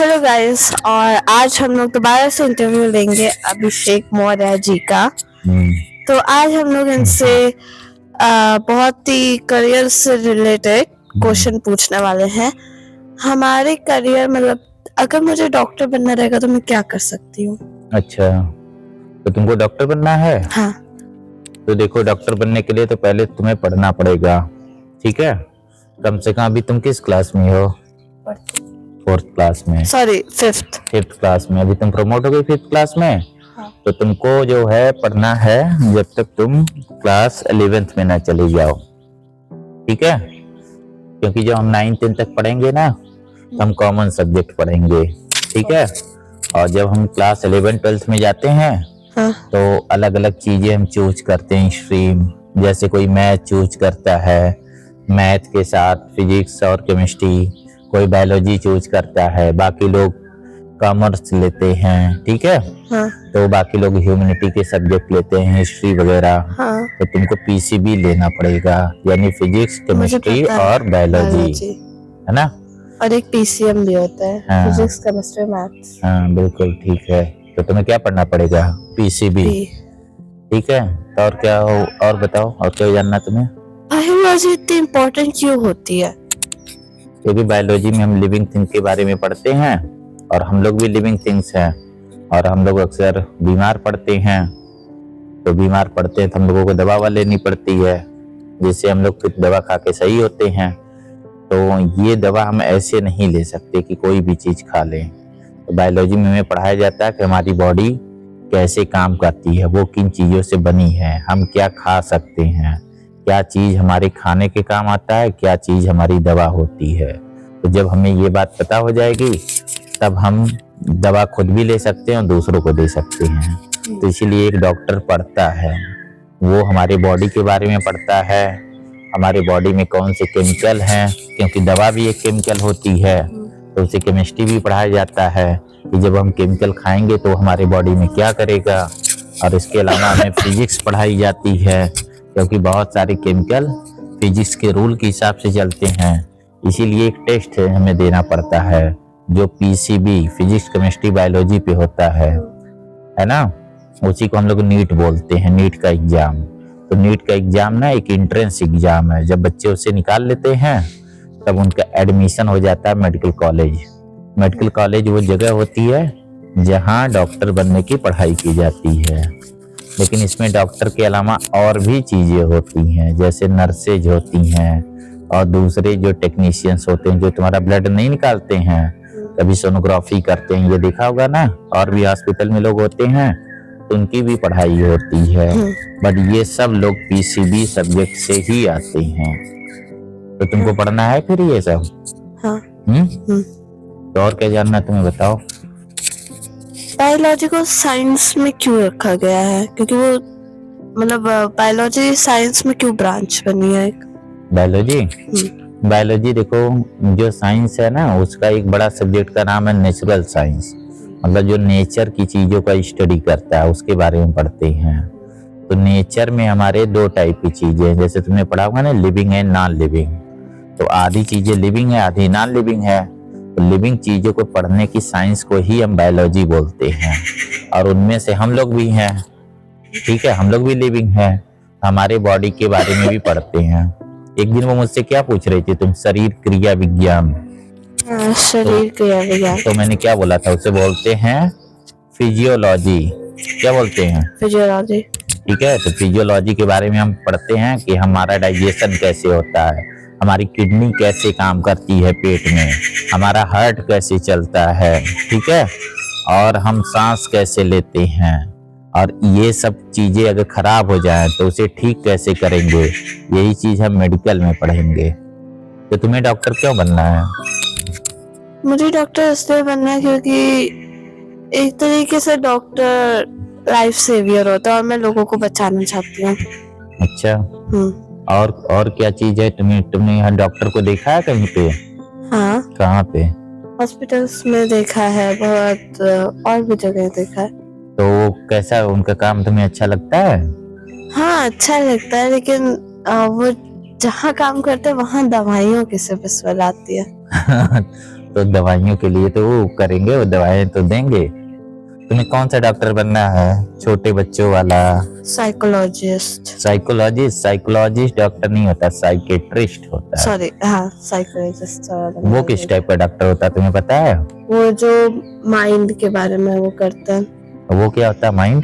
Hello guys, और आज हम लोग दोबारा से इंटरव्यू लेंगे अभिषेक मौर्य जी का। तो आज हम लोग इनसे बहुत ही करियर से रिलेटेड क्वेश्चन पूछने वाले हैं। हमारे करियर मतलब अगर मुझे डॉक्टर बनना रहेगा तो मैं क्या कर सकती हूँ? अच्छा, तो तुमको डॉक्टर बनना है? हाँ। तो देखो, डॉक्टर बनने के लिए तो पहले तुम्हें पढ़ना पड़ेगा, ठीक है? कम से कम अभी तुम किस क्लास में हो? 4th क्लास में। सॉरी, 5th क्लास में। अभी तुम प्रमोट हो गई 5th क्लास में। हाँ। तो तुमको जो है पढ़ना है जब तक तुम क्लास 11th में ना चले जाओ, ठीक है? क्योंकि जब हम 9th 10th तक पढ़ेंगे ना, हम कॉमन सब्जेक्ट पढ़ेंगे, ठीक है? और जब हम क्लास 11 12th में जाते हैं हाँ। तो अलग अलग चीजें हम चूज करते हैं स्ट्रीम। जैसे कोई मैथ चूज करता है, मैथ के साथ फिजिक्स और केमिस्ट्री, कोई बायोलॉजी चूज करता है, बाकी लोग कॉमर्स लेते हैं, ठीक है? हाँ। तो बाकी लोग ह्यूमैनिटी के सब्जेक्ट लेते हैं, हिस्ट्री वगैरह। हाँ। तो तुमको पीसीबी लेना पड़ेगा, यानी फिजिक्स केमिस्ट्री और बायोलॉजी, है ना? और एक पीसीएम भी होता है। हाँ। Physics chemistry maths. हाँ बिल्कुल ठीक है। तो तुम्हें क्या पढ़ना पड़ेगा? पीसीबी, ठीक है? तो और क्या हो, और बताओ, और क्या जानना तुम्हें? बायोलॉजी इतनी इम्पोर्टेंट क्यों होती है? क्योंकि बायोलॉजी में हम लिविंग थिंग के बारे में पढ़ते हैं, और हम लोग भी लिविंग थिंग्स हैं, और हम लोग अक्सर बीमार पड़ते हैं। तो बीमार पड़ते हैं तो हम लोगों को दवा लेनी पड़ती है, जिससे हम लोग फिर दवा खा के सही होते हैं। तो ये दवा हम ऐसे नहीं ले सकते कि कोई भी चीज खा लें। तो बायोलॉजी में हमें पढ़ाया जाता है कि हमारी बॉडी कैसे काम करती है, वो किन चीजों से बनी है, हम क्या खा सकते हैं, क्या चीज हमारे खाने के काम आता है, क्या चीज हमारी दवा होती है। तो जब हमें ये बात पता हो जाएगी तब हम दवा खुद भी ले सकते हैं और दूसरों को दे सकते हैं। तो इसीलिए एक डॉक्टर पढ़ता है, वो हमारे बॉडी के बारे में पढ़ता है, हमारे बॉडी में कौन से केमिकल हैं, क्योंकि दवा भी एक केमिकल होती है। तो उसे केमिस्ट्री भी पढ़ाया जाता है कि जब हम केमिकल खाएंगे तो हमारे बॉडी में क्या करेगा। और इसके अलावा हमें फिजिक्स पढ़ाई जाती है, क्योंकि बहुत सारे केमिकल फिजिक्स के रूल के हिसाब से चलते हैं। इसीलिए एक टेस्ट हमें देना पड़ता है जो पीसीबी, फिजिक्स केमिस्ट्री बायोलॉजी पे होता है ना? उसी को हम लोग नीट बोलते हैं, नीट का एग्जाम। तो नीट का एग्जाम ना एक एंट्रेंस एग्जाम है। जब बच्चे उसे निकाल लेते हैं तब उनका एडमिशन हो जाता है मेडिकल कॉलेज। मेडिकल कॉलेज वो जगह होती है जहां डॉक्टर बनने की पढ़ाई की जाती है। लेकिन इसमें डॉक्टर के अलावा और भी चीजें होती हैं, जैसे नर्सेज होती हैं और दूसरे जो टेक्नीशियंस होते हैं जो तुम्हारा ब्लड नहीं निकालते हैं, कभी सोनोग्राफी करते हैं, ये देखा होगा ना। और भी हॉस्पिटल में लोग होते हैं तो उनकी भी पढ़ाई होती है। बट ये सब लोग पीसीबी सब्जेक्ट से ही आते हैं। तो तुमको पढ़ना है फिर ये सब? हाँ। तो और क्या जानना तुम्हें, बताओ? बायोलॉजी को साइंस में क्यों रखा गया है? क्योंकि वो मतलब बायोलॉजी साइंस में क्यों ब्रांच बनी है एक? बायोलॉजी देखो, जो साइंस है ना उसका एक बड़ा सब्जेक्ट का नाम है नेचुरल साइंस। मतलब जो नेचर की चीजों का स्टडी करता है उसके बारे में पढ़ते हैं। तो नेचर में हमारे 2 टाइप की चीजें हैं, जैसे तुमने पढ़ा होगा ना, लिविंग है, नॉन लिविंग। तो आधी चीजें लिविंग है, आधी नॉन लिविंग है। तो लिविंग चीजों को पढ़ने की साइंस को ही हम बायोलॉजी बोलते हैं, और उनमें से हम लोग भी हैं, ठीक है? हम लोग भी लिविंग हैं, हमारे बॉडी के बारे में भी पढ़ते हैं। एक दिन वो मुझसे क्या पूछ रही थी, तुम शरीर क्रिया विज्ञान। शरीर क्रिया विज्ञान। तो मैंने क्या बोला था, उसे बोलते हैं फिजियोलॉजी। क्या बोलते हैं? फिजियोलॉजी, ठीक है? तो फिजियोलॉजी के बारे में हम पढ़ते हैं कि हमारा डाइजेशन कैसे होता है, हमारी किडनी कैसे काम करती है पेट में, हमारा हार्ट कैसे चलता है, ठीक है? और हम सांस कैसे लेते हैं, और ये सब चीजें अगर खराब हो जाए तो उसे ठीक कैसे करेंगे, यही चीज हम मेडिकल में पढ़ेंगे। तो तुम्हें डॉक्टर क्यों बनना है? मुझे डॉक्टर इसलिए बनना है क्योंकि एक तरीके से डॉक्टर लाइफ सेवियर होता है और मैं लोगों को बचाना चाहती हूँ। अच्छा। और क्या चीज है? तुमने यहाँ डॉक्टर को देखा है कहीं पे? हाँ। कहाँ पे? हॉस्पिटल्स में देखा है, बहुत और भी जगह देखा है। तो कैसा उनका काम तुम्हें अच्छा लगता है? हाँ, अच्छा लगता है, लेकिन वो जहाँ काम करते हैं वहाँ दवाइयों की सिर्फ स्मेल आती है। तो दवाइयों के लिए तो वो करेंगे, वो दवाएं तो देंगे। तुम्हें कौन सा डॉक्टर बनना है? छोटे बच्चों वाला? साइकोलॉजिस्ट। साइकोलॉजिस्ट डॉक्टर नहीं होता, साइकेट्रिस्ट होता है। सॉरी, हाँ साइकोलॉजिस्ट। वो किस टाइप का डॉक्टर होता है तुम्हें पता है? वो जो माइंड के बारे में वो करते हैं। वो क्या होता है माइंड?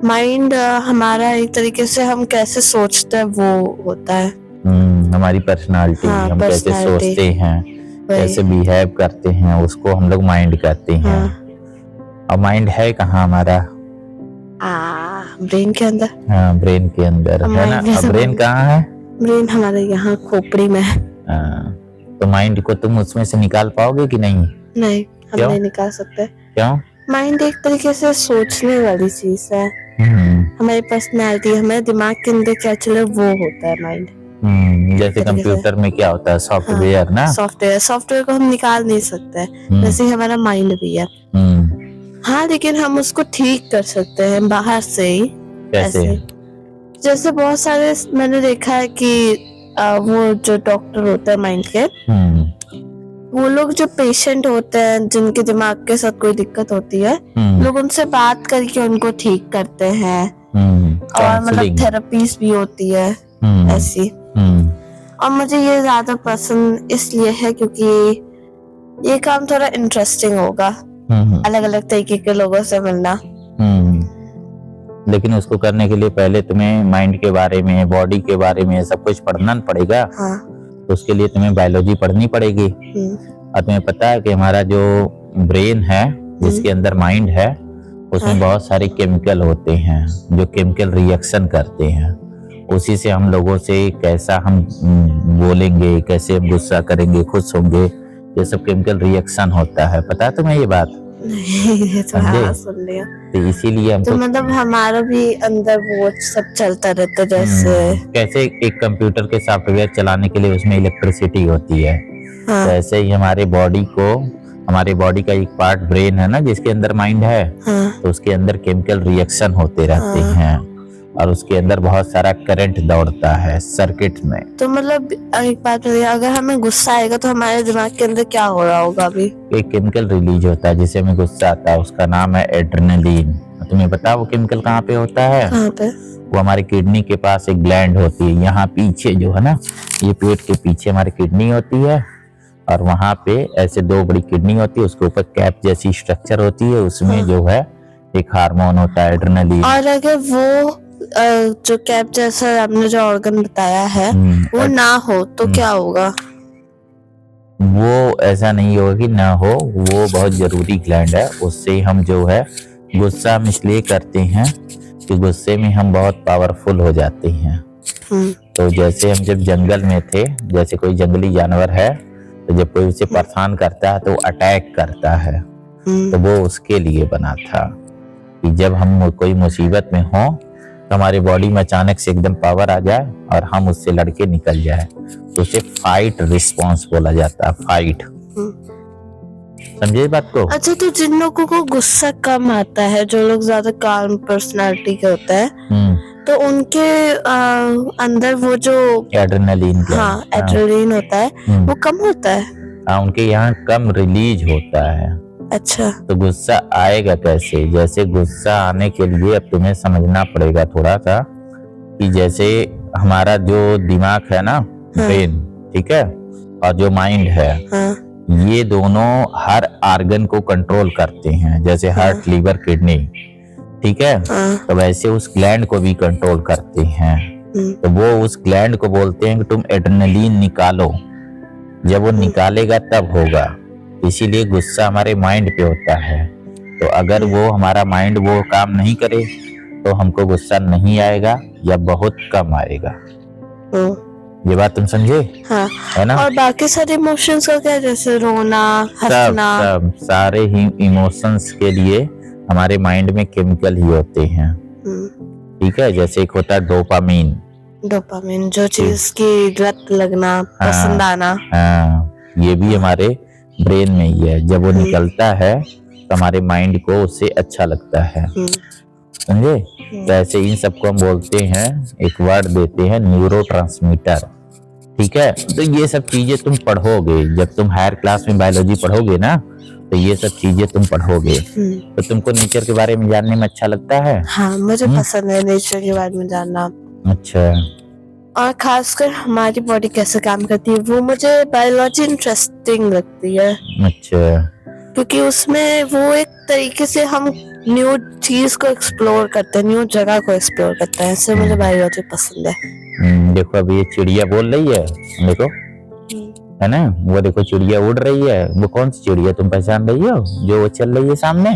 माइंड हमारा एक तरीके से हम कैसे सोचते हैं वो होता है। हमारी पर्सनालिटी, हाँ, हम कैसे personality। सोचते हैं, कैसे बिहेव करते हैं, उसको हम लोग माइंड कहते हैं। हाँ। और माइंड है कहाँ हमारा? ब्रेन के अंदर। हाँ, ब्रेन के अंदर है ना। अब ब्रेन कहाँ है? ब्रेन हमारे यहाँ खोपड़ी में है। तो माइंड को तुम उसमें से निकाल पाओगे कि नहीं? नहीं, हम क्यों? नहीं निकाल सकते। क्यों? माइंड एक तरीके से सोचने वाली चीज है। हमारी पर्सनैलिटी, हमारे दिमाग के अंदर क्या चले वो होता है माइंड। जैसे कंप्यूटर में क्या होता है? सॉफ्टवेयर ना। सॉफ्टवेयर को हम निकाल नहीं सकते, वैसे ही हमारा माइंड भी है। हाँ, लेकिन हम उसको ठीक कर सकते हैं बाहर से ही। कैसे? जैसे बहुत सारे मैंने देखा है कि वो जो डॉक्टर होते हैं माइंड के, वो लोग जो पेशेंट होते हैं जिनके दिमाग के साथ कोई दिक्कत होती है, लोग उनसे बात करके उनको ठीक करते हैं। और मतलब थेरेपीज भी होती है ऐसी। और मुझे ये ज्यादा पसंद इसलिए है क्योंकि ये काम थोड़ा इंटरेस्टिंग होगा, अलग अलग तरीके के लोगों से मिलना। लेकिन उसको करने के लिए पहले तुम्हें माइंड के बारे में, बॉडी के बारे में सब कुछ पढ़ना पड़ेगा। हाँ। तो उसके लिए तुम्हें बायोलॉजी पढ़नी पड़ेगी। और तुम्हें पता है कि हमारा जो ब्रेन है, जिसके अंदर माइंड है, उसमें बहुत सारे केमिकल होते हैं जो केमिकल रिएक्शन करते हैं। उसी से हम लोगों से कैसा हम बोलेंगे, कैसे हम गुस्सा करेंगे, खुश होंगे, ये सब केमिकल रिएक्शन होता है। पता है तुम्हें ये बात? नहीं, तो हाँ, सुन लिया। तो इसीलिए हमको तो मतलब हमारा भी अंदर वो सब चलता रहता है। जैसे कैसे एक कंप्यूटर के सॉफ्टवेयर चलाने के लिए उसमें इलेक्ट्रिसिटी होती है, हाँ। वैसे ही हमारे बॉडी का एक पार्ट ब्रेन है ना, जिसके अंदर माइंड है। हाँ। तो उसके अंदर केमिकल रिएक्शन होते रहते हैं और उसके अंदर बहुत सारा करंट दौड़ता है सर्किट में। तो मतलब एक बात बताइए, अगर हमें गुस्सा आएगा तो हमारे दिमाग के अंदर क्या हो रहा होगा? अभी एक केमिकल रिलीज होता है जिससे हमें गुस्सा आता है, उसका नाम है एड्रेनलिन। तुम्हें पता है वो केमिकल कहाँ पे होता है? कहाँ पे? वो हमारी किडनी के पास एक ग्लैंड होती है, यहाँ पीछे जो है ना, ये पेट के पीछे हमारी किडनी होती है। और वहाँ पे ऐसे दो बड़ी किडनी होती है, उसके ऊपर कैप जैसी स्ट्रक्चर होती है, उसमें जो है एक हार्मोन होता है एड्रेनलिन। और अगर वो जो कैप जैसा आपने जो ऑर्गन बताया है वो ना हो तो क्या होगा? वो ऐसा नहीं होगा कि ना हो, वो बहुत जरूरी ग्लैंड है। उससे हम जो है गुस्सा हम इसलिए करते हैं कि गुस्से में हम बहुत पावरफुल हो जाते हैं। तो जैसे हम जब जंगल में थे, जैसे कोई जंगली जानवर है, तो जब कोई उसे परेशान करता है तो अटैक करता है। तो वो उसके लिए बना था कि जब हम कोई मुसीबत में हो तो हमारे बॉडी में अचानक से एकदम पावर आ जाए और हम उससे लड़के निकल जाए, तो उसे फाइट रिस्पॉन्स बोला जाता है। फाइट, समझे बात को? अच्छा, तो जिन लोगों को गुस्सा कम आता है, जो लोग ज्यादा काम पर्सनालिटी के होते हैं, तो उनके अंदर वो जो एड्रेनलिन, हाँ, एड्रेनलिन होता है वो कम होता है। हाँ, उनके यहाँ कम रिलीज होता है। अच्छा, तो गुस्सा आएगा कैसे? जैसे गुस्सा आने के लिए अब तुम्हें समझना पड़ेगा थोड़ा सा कि जैसे हमारा जो दिमाग है ना, ब्रेन, ठीक है, और जो माइंड है, ये दोनों हर ऑर्गन को कंट्रोल करते हैं। जैसे हार्ट, लीवर, किडनी, ठीक है, तो वैसे उस ग्लैंड को भी कंट्रोल करते हैं। तो वो उस ग्लैंड को बोलते हैं कि तुम एड्रेनलिन निकालो। जब वो निकालेगा तब होगा। इसीलिए गुस्सा हमारे माइंड पे होता है। तो अगर वो हमारा माइंड वो काम नहीं करे तो हमको गुस्सा नहीं आएगा या बहुत कम आएगा। ये बात तुम समझे? हाँ। है ना? और बाकी सारे इमोशंस का क्या, जैसे रोना, हंसना, सब सारे ही इमोशंस के लिए हमारे माइंड में केमिकल ही होते हैं। ठीक है, जैसे एक होता है डोपामीन। डोपामीन जो चीज की लत लगना, पसंद आना, ये भी हमारे ब्रेन में ही है। जब वो निकलता है तो हमारे माइंड को उससे अच्छा लगता है, समझे? तो ऐसे इन सबको हम बोलते हैं, एक वर्ड देते हैं, न्यूरोट्रांसमीटर। ठीक है। तो ये सब चीजें तुम पढ़ोगे जब तुम हायर क्लास में बायोलॉजी पढ़ोगे ना, तो ये सब चीजें तुम पढ़ोगे। तो तुमको नेचर के बारे में जानने में अच्छा लगता है? हाँ, मुझे पसंद है नेचर के बारे में जानना। अच्छा। और खासकर हमारी बॉडी कैसे काम करती है वो मुझे बायोलॉजी इंटरेस्टिंग लगती है। अच्छा। क्योंकि उसमें वो एक तरीके से हम न्यू चीज को एक्सप्लोर करते हैं, न्यू जगह को एक्सप्लोर करते हैं, इससे मुझे बायोलॉजी पसंद है। देखो अभी ये चिड़िया बोल रही है, देखो है ना, वो देखो चिड़िया उड़ रही है। वो कौन सी चिड़िया तुम पहचान रही हो जो वो चल रही है सामने?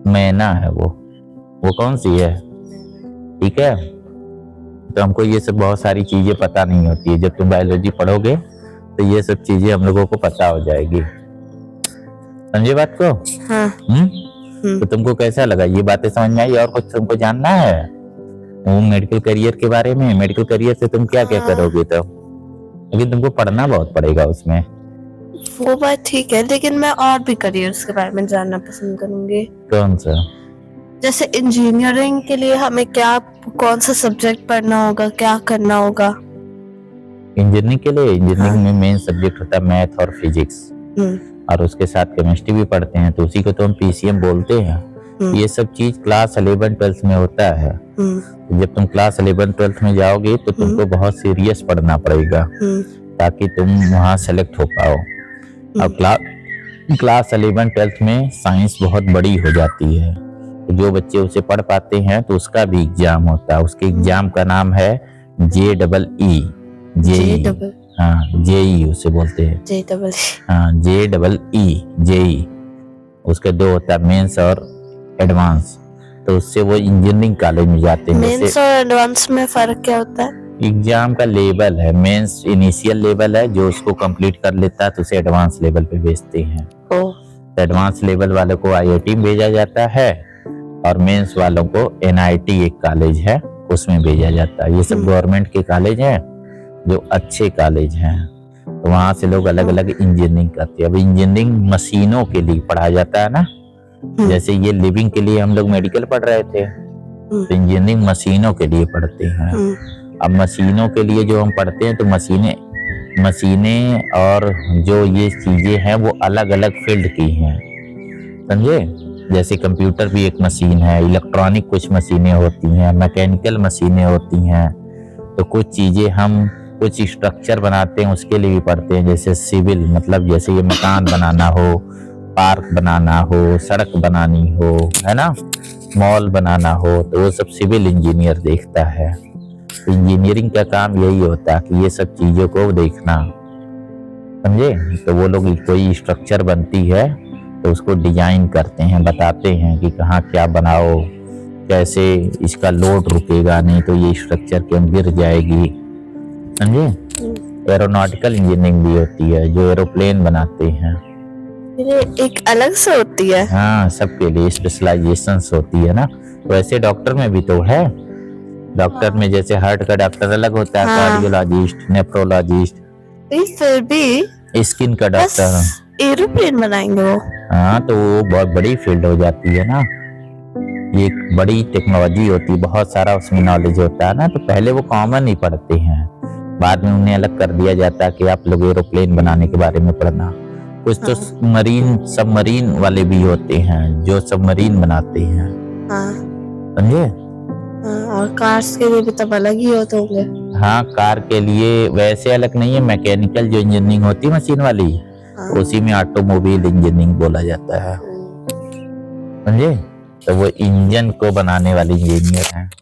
मैना है वो कौन सी है? ठीक है। तो हमको ये सब बहुत सारी चीजें पता नहीं होती है, जब तुम बायोलॉजी पढ़ोगे तो ये सब चीजें हम लोगों को पता हो जाएगी। समझे बात को? हाँ। तो तुमको कैसा लगा, ये बातें समझ में आई? और कुछ तुमको जानना है वो मेडिकल करियर के बारे में? मेडिकल करियर से तुम क्या क्या करोगे? तो लेकिन तुमको पढ़ना बहुत पड़ेगा उसमें। वो बात ठीक है, लेकिन मैं और भी करियर्स के बारे में जानना पसंद करूंगी। कौन सा? जैसे इंजीनियरिंग के लिए हमें कौन सा सब्जेक्ट पढ़ना होगा, क्या करना होगा? इंजीनियरिंग के लिए इंजीनियरिंग में मेन सब्जेक्ट होता है मैथ और फिजिक्स, और उसके साथ केमिस्ट्री भी पढ़ते हैं, तो उसी को तो हम पीसीएम बोलते हैं। ये सब चीज क्लास 11-12 में होता है। तो जब तुम क्लास 11-12 में जाओगे तो तुमको बहुत सीरियस पढ़ना पड़ेगा ताकि तुम वहाँ सेलेक्ट हो पाओ। अब क्लास 11-12 में साइंस बहुत बड़ी हो जाती है, तो जो बच्चे उसे पढ़ पाते हैं तो उसका भी एग्जाम होता है। उसके एग्जाम का नाम है JEE। हाँ, जेई उसे बोलते हैं। हाँ, JEE। उसके दो होता है, मेंस और एडवांस। तो उससे वो इंजीनियरिंग कॉलेज में जाते हैं। मेंस और एडवांस में फर्क क्या होता है? एग्जाम का लेवल है, मेंस इनिशियल लेवल है, जो उसको कंप्लीट कर लेता है तो उसे एडवांस लेवल पे भेजते हैं। तो एडवांस लेवल वालों को IIT में भेजा जाता है, और मेंस वालों को NIT एक कॉलेज है उसमें भेजा जाता है। ये सब गवर्नमेंट के कॉलेज हैं जो अच्छे कॉलेज हैं, तो वहाँ से लोग अलग अलग इंजीनियरिंग करते हैं। अब इंजीनियरिंग मशीनों के लिए पढ़ा जाता है ना, जैसे ये लिविंग के लिए हम लोग मेडिकल पढ़ रहे थे, तो इंजीनियरिंग मशीनों के लिए पढ़ते हैं। अब मशीनों के लिए जो हम पढ़ते हैं, तो मशीनें और जो ये चीजें हैं वो अलग अलग फील्ड की हैं, समझे? जैसे कंप्यूटर भी एक मशीन है, इलेक्ट्रॉनिक कुछ मशीनें होती हैं, मैकेनिकल मशीनें होती हैं। तो कुछ चीजें हम कुछ स्ट्रक्चर बनाते हैं उसके लिए भी पढ़ते हैं, जैसे सिविल, मतलब जैसे ये मकान बनाना हो, पार्क बनाना हो, सड़क बनानी हो, है ना, मॉल बनाना हो, तो वो सब सिविल इंजीनियर देखता है। तो इंजीनियरिंग का काम यही होता है कि ये सब चीजों को देखना, समझे? तो वो लोग कोई स्ट्रक्चर बनती है तो उसको डिजाइन करते हैं, बताते हैं कि कहाँ क्या बनाओ, कैसे इसका लोड रुकेगा, नहीं तो ये स्ट्रक्चर के अंदर गिर जाएगी, समझे? एरोनॉटिकल इंजीनियरिंग भी होती है, जो एरोप्लेन बनाते हैं। ये एक अलग से होती है? हाँ, सबके लिए स्पेशलाइजेशन होती है ना। वैसे डॉक्टर में भी तो है, डॉक्टर में जैसे हार्ट का डॉक्टर अलग होता है, कार्डियोलॉजिस्ट, नेफ्रोलॉजिस्ट, फिर भी स्किन का डॉक्टर। एरोप्लेन बनाएंगे वो? हाँ, तो वो बहुत बड़ी फील्ड हो जाती है ना, ये एक बड़ी टेक्नोलॉजी होती है, बहुत सारा उसमें नॉलेज होता है ना। तो पहले वो कॉमन ही पढ़ते हैं, बाद में उन्हें अलग कर दिया जाता है कि आप लोग एरोप्लेन बनाने के बारे में पढ़ना। कुछ तो सबमरीन वाले भी होते हैं जो सबमरीन बनाते हैं, समझे? और कार्स के लिए भी तब अलग ही होते होंगे? हाँ, कार के लिए वैसे अलग नहीं है, मैकेनिकल जो इंजीनियरिंग होती है मशीन वाली, उसी में ऑटोमोबाइल इंजीनियरिंग बोला जाता है, समझे? तो वो इंजन को बनाने वाले इंजीनियर हैं।